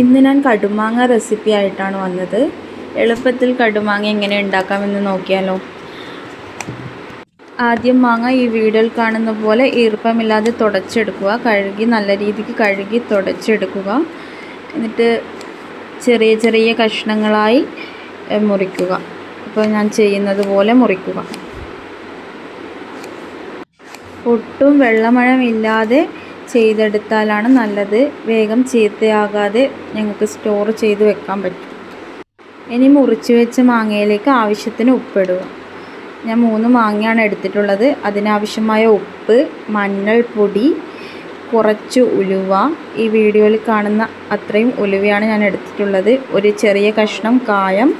ഇന്ന് ഞാൻ കടുമാങ്ങ റെസിപ്പി ആയിട്ടാണ് വന്നത്. എളുപ്പത്തിൽ കടുമാങ്ങ എങ്ങനെ ഉണ്ടാക്കാമെന്ന് നോക്കിയാലോ. ആദ്യം മാങ്ങ ഈ വീഡിയോയിൽ കാണുന്ന പോലെ ഈർപ്പമില്ലാതെ തുടച്ചെടുക്കുക. നല്ല രീതിക്ക് കഴുകി തുടച്ചെടുക്കുക. എന്നിട്ട് ചെറിയ ചെറിയ കഷ്ണങ്ങളായി മുറിക്കുക. ഇപ്പോൾ ഞാൻ ചെയ്യുന്നത് പോലെ മുറിക്കുക. ഒട്ടും വെള്ളമയമില്ലാതെ ചെയ്തെടുത്താലാണ് നല്ലത്. വേഗം ചീത്തയാകാതെ ഞങ്ങൾക്ക് സ്റ്റോർ ചെയ്ത് വെക്കാൻ പറ്റും. ഇനി മുറിച്ച് വെച്ച മാങ്ങയിലേക്ക് ആവശ്യത്തിന് ഉപ്പിടുക. ഞാൻ 3 മാങ്ങയാണ് എടുത്തിട്ടുള്ളത്. അതിനാവശ്യമായ ഉപ്പ്, മഞ്ഞൾപ്പൊടി, കുറച്ച് ഉലുവ, ഈ വീഡിയോയിൽ കാണുന്ന അത്രയും ഉലുവയാണ് ഞാൻ എടുത്തിട്ടുള്ളത്. ഒരു ചെറിയ കഷ്ണം കായം,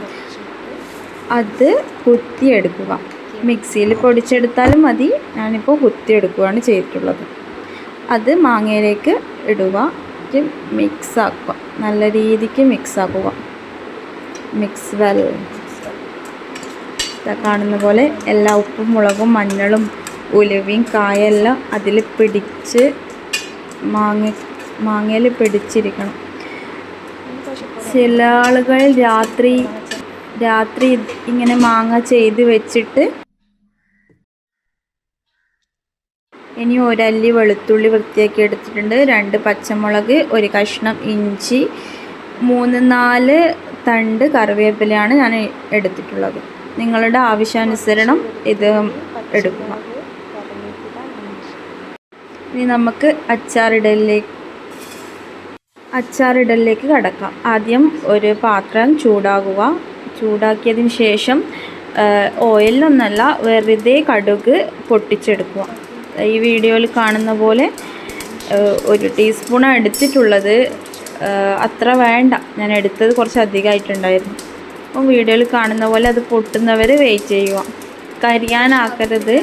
അത് കുത്തിയെടുക്കുക. മിക്സിയിൽ പൊടിച്ചെടുത്താലും മതി. ഞാനിപ്പോൾ കുത്തിയെടുക്കുകയാണ് ചെയ്തിട്ടുള്ളത്. അത് മാങ്ങയിലേക്ക് ഇടുക. മിക്സ് ആക്കുക. നല്ല രീതിക്ക് മിക്സ് ആക്കുക. Mix well. കാണുന്ന പോലെ എല്ലാ ഉപ്പും മുളകും മഞ്ഞളും ഉലുവയും കായെല്ലാം അതിൽ പിടിച്ച് മാങ്ങയിൽ പിടിച്ചിരിക്കണം. ചില ആളുകൾ രാത്രി ഇങ്ങനെ മാങ്ങ ചെയ്ത് വെച്ചിട്ട് ഇനി ഒരല്ലി വെളുത്തുള്ളി വൃത്തിയാക്കി എടുത്തിട്ടുണ്ട്. 2 പച്ചമുളക്, 1 കഷ്ണം ഇഞ്ചി, 3-4 തണ്ട് കറിവേപ്പിലയാണ് ഞാൻ എടുത്തിട്ടുള്ളത്. നിങ്ങളുടെ ആവശ്യാനുസരണം ഇത് എടുക്കുക. ഇനി നമുക്ക് അച്ചാറിടലിലേക്ക് കടക്കാം. ആദ്യം ഒരു പാത്രം ചൂടാക്കുക. ചൂടാക്കിയതിന് ശേഷം ഓയിലൊന്നല്ല, വെറുതെ കടുക് പൊട്ടിച്ചെടുക്കുക. ഈ വീഡിയോയിൽ കാണുന്ന പോലെ 1 ടീസ്പൂണാണ് എടുത്തിട്ടുള്ളത്. അത്ര വേണ്ട, ഞാൻ എടുത്തത് കുറച്ച് അധികമായിട്ടുണ്ടായിരുന്നു. അപ്പം വീഡിയോയിൽ കാണുന്ന പോലെ അത് പൊട്ടുന്നവർ വെയിറ്റ് ചെയ്യുക. കരിയാനാക്കരുത്.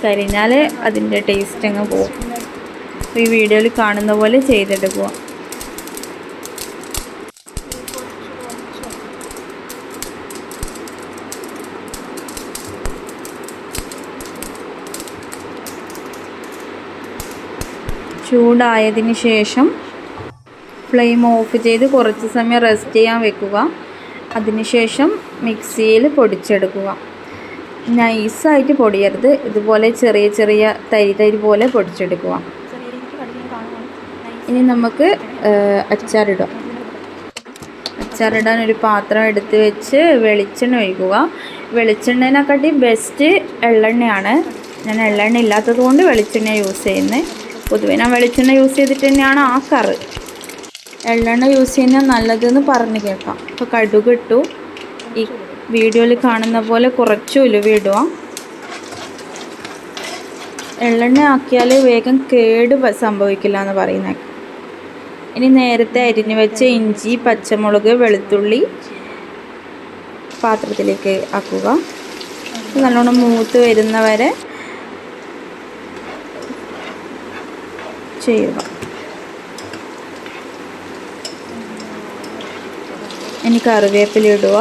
കരിഞ്ഞാൽ അതിൻ്റെ ടേസ്റ്റ് അങ്ങ് പോകും. അപ്പോൾ ഈ വീഡിയോയിൽ കാണുന്ന പോലെ ചെയ്തെടുക്കുക. ചൂടായതിന് ശേഷം ഫ്ലെയിം ഓഫ് ചെയ്ത് കുറച്ച് സമയം റെസ്റ്റ് ചെയ്യാൻ വെക്കുക. അതിനുശേഷം മിക്സിയിൽ പൊടിച്ചെടുക്കുക. നൈസായിട്ട് പൊടിയരുത്. ഇതുപോലെ ചെറിയ ചെറിയ തരി പോലെ പൊടിച്ചെടുക്കുക. ഇനി നമുക്ക് അച്ചാറിടാൻ ഒരു പാത്രം എടുത്ത് വെച്ച് വെളിച്ചെണ്ണ ഒഴിക്കുക. വെളിച്ചെണ്ണേനെക്കാട്ടി ബെസ്റ്റ് എള്ളെണ്ണയാണ്. ഞാൻ എള്ളെണ്ണ ഇല്ലാത്തത് കൊണ്ട് വെളിച്ചെണ്ണ യൂസ് ചെയ്യുന്നത്. പൊതുവേ ഞാൻ വെളിച്ചെണ്ണ യൂസ് ചെയ്തിട്ട് തന്നെയാണ് ആക്കാറ്. എള്ളെണ്ണ യൂസ് ചെയ്യുന്നത് നല്ലതെന്ന് പറഞ്ഞ് കേൾക്കാം. ഇപ്പോൾ കടുക് ഇട്ടു. ഈ വീഡിയോയിൽ കാണുന്ന പോലെ കുറച്ച് ഉലുവ ഇടുക. എള്ളെണ്ണ ആക്കിയാൽ വേഗം കേട് സംഭവിക്കില്ല എന്ന് പറയുന്നത്. ഇനി നേരത്തെ അരിഞ്ഞു വെച്ച ഇഞ്ചി, പച്ചമുളക്, വെളുത്തുള്ളി പാത്രത്തിലേക്ക് ആക്കുക. നല്ലോണം മൂത്ത് വരുന്നവരെ ചെയ്യുക. ഇനി കറിവേപ്പില ഇടുക.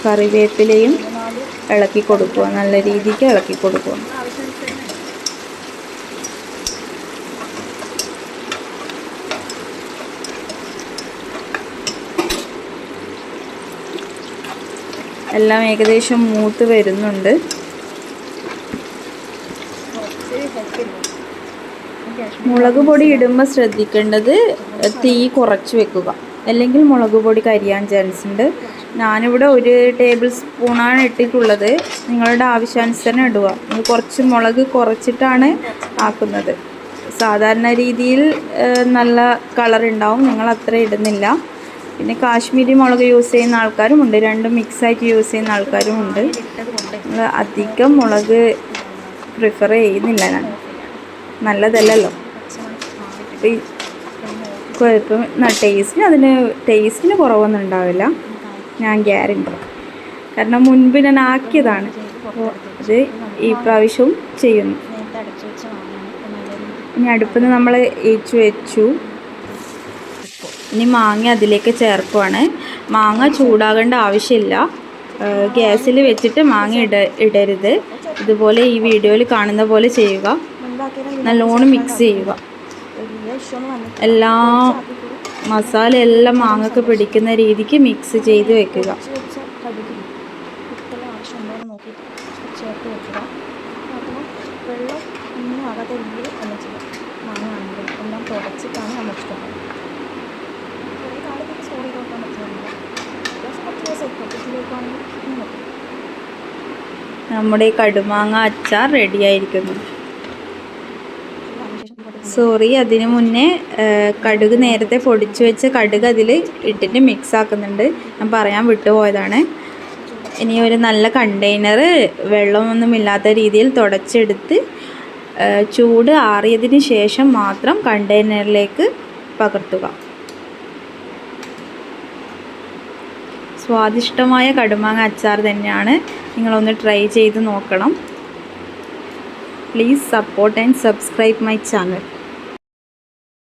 കറിവേപ്പിലയും ഇളക്കി കൊടുക്കുക. നല്ല രീതിക്ക് ഇളക്കി കൊടുക്കുക. എല്ലാം ഏകദേശം മൂത്ത് വരുന്നുണ്ട്. മുളക് പൊടി ഇടുമ്പോൾ ശ്രദ്ധിക്കേണ്ടത് തീ കുറച്ച് വെക്കുക. അല്ലെങ്കിൽ മുളക് പൊടി കരിയാൻ ചാൻസ് ഉണ്ട്. ഞാനിവിടെ 1 ടേബിൾ സ്പൂണാണ് ഇട്ടിട്ടുള്ളത്. നിങ്ങളുടെ ആവശ്യാനുസരണം ഇടുക. കുറച്ച് മുളക് കുറച്ചിട്ടാണ് ആക്കുന്നത്. സാധാരണ രീതിയിൽ നല്ല കളർ ഉണ്ടാവും. നിങ്ങൾ അത്ര ഇടുന്നില്ല. പിന്നെ കാശ്മീരി മുളക് യൂസ് ചെയ്യുന്ന ആൾക്കാരുമുണ്ട്. രണ്ടും മിക്സായിട്ട് യൂസ് ചെയ്യുന്ന ആൾക്കാരുമുണ്ട്. അധികം മുളക് പ്രിഫർ ചെയ്യുന്നില്ല ഞാൻ. നല്ലതല്ലല്ലോ. കുഴപ്പം ടേസ്റ്റിന് കുറവൊന്നും ഉണ്ടാവില്ല. ഞാൻ ഗ്യാരണ്ടി. കാരണം മുൻപ് ഞാൻ ആക്കിയതാണ്. അപ്പോൾ അത് ഈ പ്രാവശ്യവും ചെയ്യുന്നു. ഇനി അടുപ്പിൽ നിന്ന് നമ്മൾ വെച്ചു. ഇനി മാങ്ങ അതിലേക്ക് ചേർക്കുവാണ്. മാങ്ങ ചൂടാകേണ്ട ആവശ്യമില്ല. ഗ്യാസിൽ വെച്ചിട്ട് മാങ്ങ ഇടരുത്. ഇതുപോലെ ഈ വീഡിയോയിൽ കാണുന്ന പോലെ ചെയ്യുക. നല്ലോണം മിക്സ് ചെയ്യുക. എല്ലാ മസാല എല്ലാം മാങ്ങക്ക് പിടിക്കുന്ന രീതിക്ക് മിക്സ് ചെയ്ത് വെക്കുക. ചേർത്ത് വെക്കുക. അപ്പോൾ വെള്ളം ഒന്നും ആകാത്ത രീതിയിൽ തന്നെ ചെയ്യാം. മാങ്ങയാണെങ്കിലും എല്ലാം തുടച്ചിട്ടാണ് നമ്മൾ ഇഷ്ടപ്പെടുന്നത്. കുറേ കാലത്തേക്ക് സ്റ്റോർ ചെയ്ത് വെക്കാൻ പറ്റുന്നുണ്ട്. കുറച്ച് ദിവസം ഫ്രിഡ്ജിലേക്കാണെങ്കിൽ ഇങ്ങനെ പറ്റും. നമ്മുടെ കടുമാങ്ങ അച്ചാർ റെഡിയായിരിക്കുന്നു. സോറി, അതിന് മുന്നേ കടുക് നേരത്തെ പൊടിച്ചു വെച്ച കടുക് അതിൽ ഇട്ടിട്ട് മിക്സ് ആക്കുന്നുണ്ട്. ഞാൻ പറയാൻ വിട്ടുപോയതാണ്. ഇനി ഒരു നല്ല കണ്ടെയ്നർ വെള്ളമൊന്നുമില്ലാത്ത രീതിയിൽ തുടച്ചെടുത്ത് ചൂട് ആറിയതിന് ശേഷം മാത്രം കണ്ടെയ്നറിലേക്ക് പകർത്തുക. സ്വാദിഷ്ടമായ കടുമാങ്ങ അച്ചാർ തന്നെയാണ്. നിങ്ങളൊന്ന് ട്രൈ ചെയ്ത് നോക്കണം. Please support and subscribe my channel.